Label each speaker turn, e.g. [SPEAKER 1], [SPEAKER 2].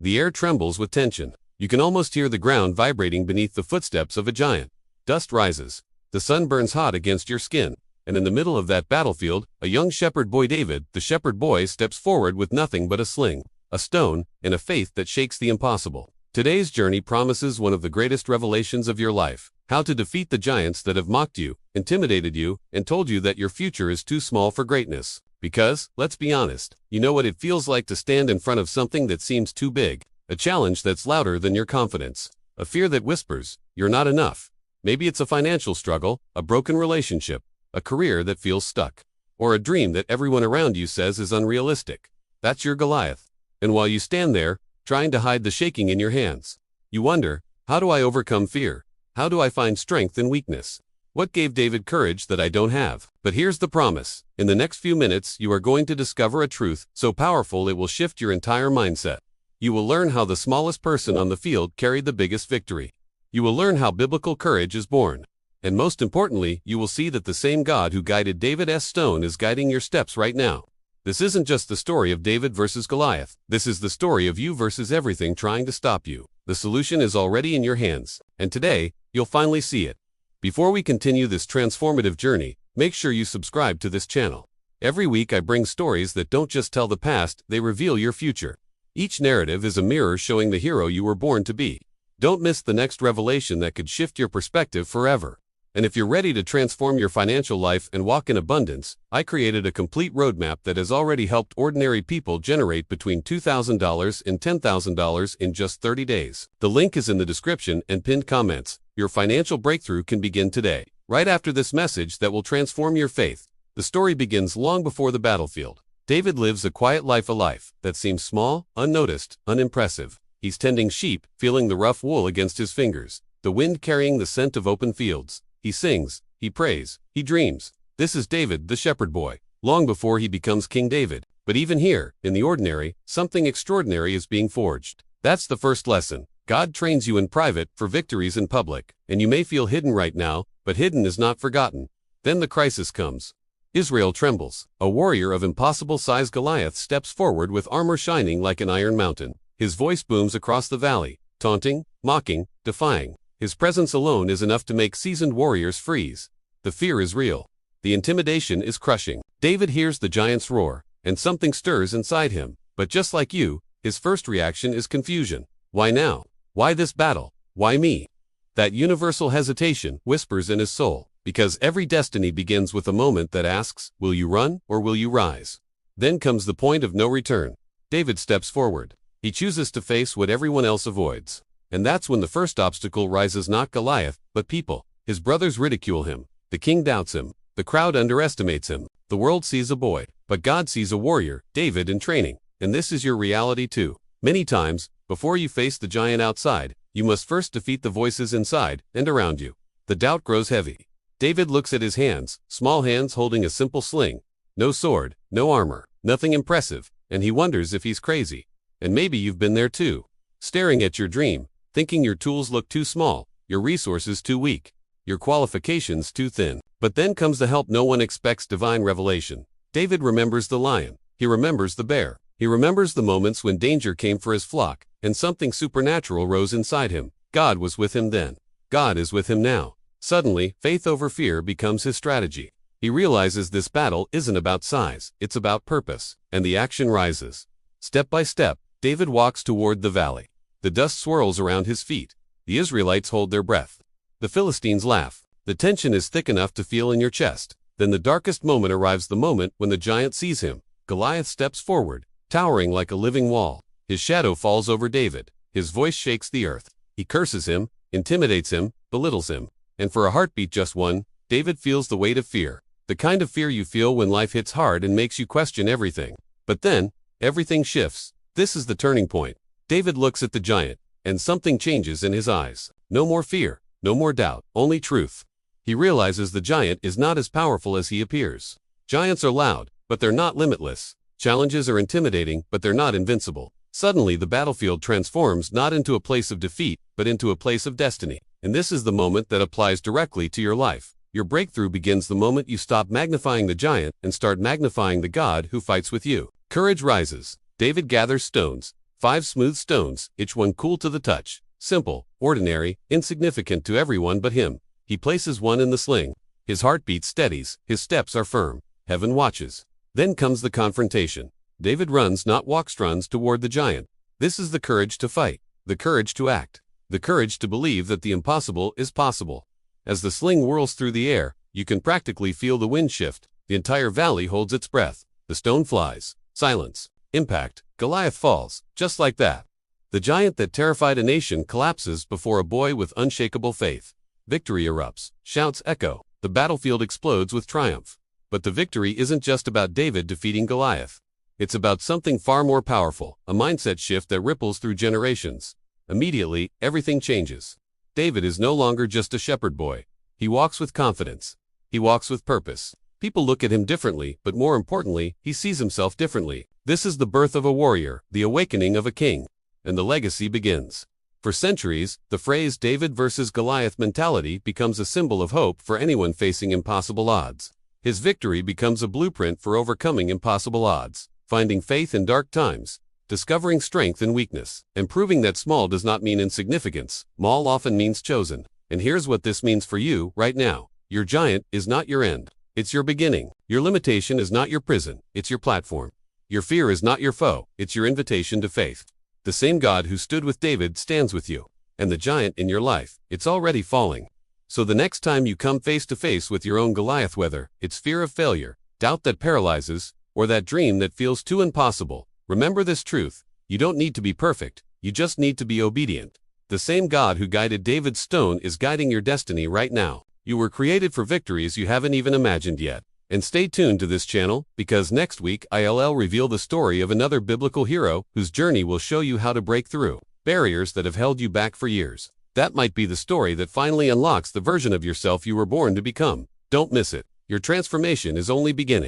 [SPEAKER 1] The air trembles with tension. You can almost hear the ground vibrating beneath the footsteps of a giant. Dust rises. The sun burns hot against your skin. And in the middle of that battlefield, a young shepherd boy David, the shepherd boy, steps forward with nothing but a sling, a stone, and a faith that shakes the impossible. Today's journey promises one of the greatest revelations of your life: how to defeat the giants that have mocked you, intimidated you, and told you that your future is too small for greatness. Because, let's be honest, you know what it feels like to stand in front of something that seems too big, a challenge that's louder than your confidence, a fear that whispers, "You're not enough." Maybe it's a financial struggle, a broken relationship, a career that feels stuck, or a dream that everyone around you says is unrealistic. That's your Goliath. And while you stand there, trying to hide the shaking in your hands, you wonder, how do I overcome fear? How do I find strength in weakness? What gave David courage that I don't have? But here's the promise. In the next few minutes, you are going to discover a truth so powerful it will shift your entire mindset. You will learn how the smallest person on the field carried the biggest victory. You will learn how biblical courage is born. And most importantly, you will see that the same God who guided David's stone is guiding your steps right now. This isn't just the story of David versus Goliath. This is the story of you versus everything trying to stop you. The solution is already in your hands, and today, you'll finally see it. Before we continue this transformative journey, make sure you subscribe to this channel. Every week I bring stories that don't just tell the past, they reveal your future. Each narrative is a mirror showing the hero you were born to be. Don't miss the next revelation that could shift your perspective forever. And if you're ready to transform your financial life and walk in abundance, I created a complete roadmap that has already helped ordinary people generate between $2,000 and $10,000 in just 30 days. The link is in the description and pinned comments. Your financial breakthrough can begin today. Right after this message that will transform your faith, the story begins long before the battlefield. David lives a quiet life, a life that seems small, unnoticed, unimpressive. He's tending sheep, feeling the rough wool against his fingers, the wind carrying the scent of open fields. He sings, he prays, he dreams. This is David, the shepherd boy, long before he becomes King David. But even here, in the ordinary, something extraordinary is being forged. That's the first lesson. God trains you in private for victories in public, and you may feel hidden right now, but hidden is not forgotten. Then the crisis comes. Israel trembles. A warrior of impossible-sized Goliath steps forward with armor shining like an iron mountain. His voice booms across the valley, taunting, mocking, defying. His presence alone is enough to make seasoned warriors freeze. The fear is real. The intimidation is crushing. David hears the giant's roar, and something stirs inside him. But just like you, his first reaction is confusion. Why now? Why this battle? Why me? That universal hesitation whispers in his soul, because every destiny begins with a moment that asks, will you run or will you rise? Then comes the point of no return. David steps forward. He chooses to face what everyone else avoids. And that's when the first obstacle rises, not Goliath, but people. His brothers ridicule him. The king doubts him. The crowd underestimates him. The world sees a boy, but God sees a warrior, David, in training. And this is your reality too. Many times, before you face the giant outside, you must first defeat the voices inside and around you. The doubt grows heavy. David looks at his hands, small hands holding a simple sling. No sword, no armor, nothing impressive, and he wonders if he's crazy. And maybe you've been there too. Staring at your dream, thinking your tools look too small, your resources too weak, your qualifications too thin. But then comes the help no one expects: divine revelation. David remembers the lion. He remembers the bear. He remembers the moments when danger came for his flock, and something supernatural rose inside him. God was with him then. God is with him now. Suddenly, faith over fear becomes his strategy. He realizes this battle isn't about size, it's about purpose, and the action rises. Step by step, David walks toward the valley. The dust swirls around his feet. The Israelites hold their breath. The Philistines laugh. The tension is thick enough to feel in your chest. Then the darkest moment arrives, the moment when the giant sees him. Goliath steps forward, towering like a living wall. His shadow falls over David. His voice shakes the earth. He curses him, intimidates him, belittles him. And for a heartbeat, just one, David feels the weight of fear. The kind of fear you feel when life hits hard and makes you question everything. But then, everything shifts. This is the turning point. David looks at the giant, and something changes in his eyes. No more fear, no more doubt, only truth. He realizes the giant is not as powerful as he appears. Giants are loud, but they're not limitless. Challenges are intimidating, but they're not invincible. Suddenly the battlefield transforms not into a place of defeat, but into a place of destiny. And this is the moment that applies directly to your life. Your breakthrough begins the moment you stop magnifying the giant and start magnifying the God who fights with you. Courage rises. David gathers stones, 5 smooth stones, each one cool to the touch. Simple, ordinary, insignificant to everyone but him. He places one in the sling. His heartbeat steadies, his steps are firm. Heaven watches. Then comes the confrontation. David runs, not walks, runs toward the giant. This is the courage to fight, the courage to act, the courage to believe that the impossible is possible. As the sling whirls through the air, you can practically feel the wind shift. The entire valley holds its breath. The stone flies. Silence. Impact. Goliath falls. Just like that. The giant that terrified a nation collapses before a boy with unshakable faith. Victory erupts. Shouts echo. The battlefield explodes with triumph. But the victory isn't just about David defeating Goliath. It's about something far more powerful, a mindset shift that ripples through generations. Immediately, everything changes. David is no longer just a shepherd boy. He walks with confidence. He walks with purpose. People look at him differently, but more importantly, he sees himself differently. This is the birth of a warrior, the awakening of a king. And the legacy begins. For centuries, the phrase David versus Goliath mentality becomes a symbol of hope for anyone facing impossible odds. His victory becomes a blueprint for overcoming impossible odds, finding faith in dark times, discovering strength in weakness, and proving that small does not mean insignificance. Small often means chosen. And here's what this means for you right now. Your giant is not your end. It's your beginning. Your limitation is not your prison. It's your platform. Your fear is not your foe. It's your invitation to faith. The same God who stood with David stands with you. And the giant in your life, it's already falling. So the next time you come face to face with your own Goliath, whether it's fear of failure, doubt that paralyzes, or that dream that feels too impossible, remember this truth. You don't need to be perfect. You just need to be obedient. The same God who guided David's stone is guiding your destiny right now. You were created for victories you haven't even imagined yet. And stay tuned to this channel, because next week I'll reveal the story of another biblical hero whose journey will show you how to break through barriers that have held you back for years. That might be the story that finally unlocks the version of yourself you were born to become. Don't miss it. Your transformation is only beginning.